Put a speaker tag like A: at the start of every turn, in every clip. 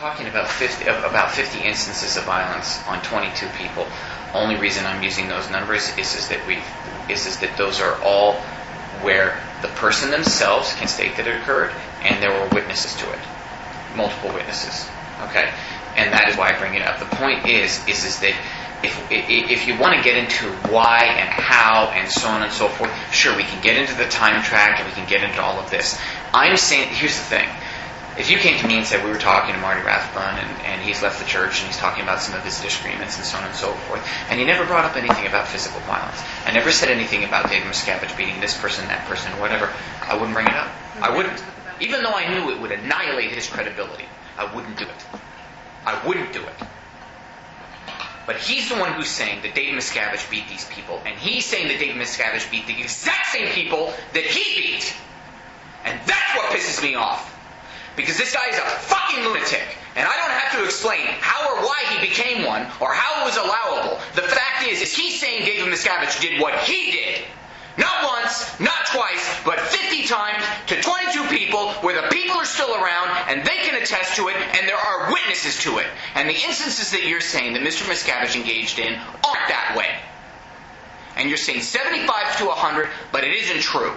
A: talking about 50 instances of violence on 22 people. Only reason I'm using those numbers is that those are all where the person themselves can state that it occurred, and there were witnesses to it, multiple witnesses. Okay, and that is why I bring it up. The point is that if you want to get into why and how and so on and so forth, sure, we can get into the time track and we can get into all of this. I'm saying, here's the thing. If you came to me and said, we were talking to Marty Rathbun and he's left the church and he's talking about some of his disagreements and so on and so forth, and he never brought up anything about physical violence, I never said anything about David Miscavige beating this person, that person, whatever, I wouldn't bring it up. I wouldn't. Even though I knew it would annihilate his credibility, I wouldn't do it. I wouldn't do it. But he's the one who's saying that David Miscavige beat these people, and he's saying that David Miscavige beat the exact same people that he beat. And that's what pisses me off. Because this guy is a fucking lunatic, and I don't have to explain how or why he became one, or how it was allowable. The fact is he's saying David Miscavige did what he did. Not once, not twice, but 50 times to 22 people where the people are still around and they can attest to it and there are witnesses to it. And the instances that you're saying that Mr. Miscavige engaged in aren't that way. And you're saying 75 to 100, but it isn't true.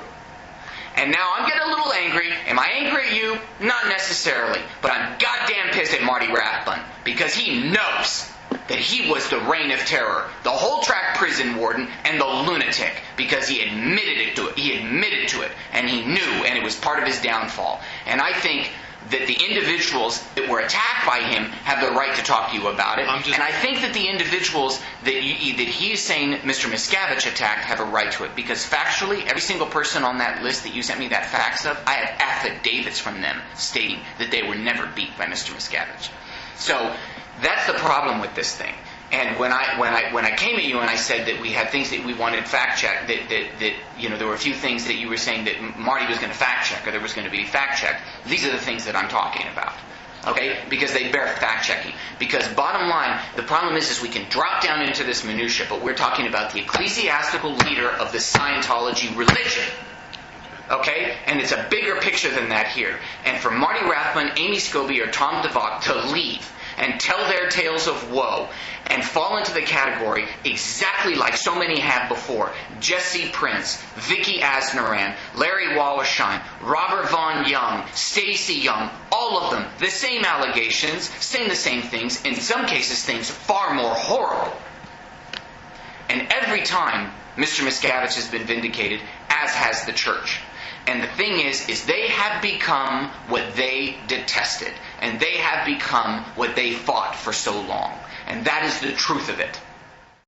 A: And now I'm getting a little angry. Am I angry at you? Not necessarily. But I'm goddamn pissed at Marty Rathbun because he knows that he was the reign of terror, the whole track prison warden, and the lunatic, because he admitted to it. He admitted to it, and he knew, and it was part of his downfall. And I think that the individuals that were attacked by him have the right to talk to you about it. And I think that the individuals that he's saying Mr. Miscavige attacked have a right to it, because factually, every single person on that list that you sent me that fax of, I have affidavits from them stating that they were never beat by Mr. Miscavige. So that's the problem with this thing. And when I came at you and I said that we had things that we wanted fact checked, that there were a few things that you were saying that Marty was going to fact check, or there was going to be fact checked. These are the things that I'm talking about. Okay? Because they bear fact checking. Because bottom line, the problem is we can drop down into this minutia, but we're talking about the ecclesiastical leader of the Scientology religion. Okay? And it's a bigger picture than that here. And for Marty Rathbun, Amy Scobie, or Tom DeVock to leave and tell their tales of woe and fall into the category exactly like so many have before. Jesse Prince, Vicky Asnaran, Larry Wallerstein, Robert Vaughn Young, Stacy Young, all of them, the same allegations, saying the same things, in some cases things far more horrible. And every time Mr. Miscavige has been vindicated, as has the church. And the thing is they have become what they detested. And they have become what they fought for so long. And that is the truth of it.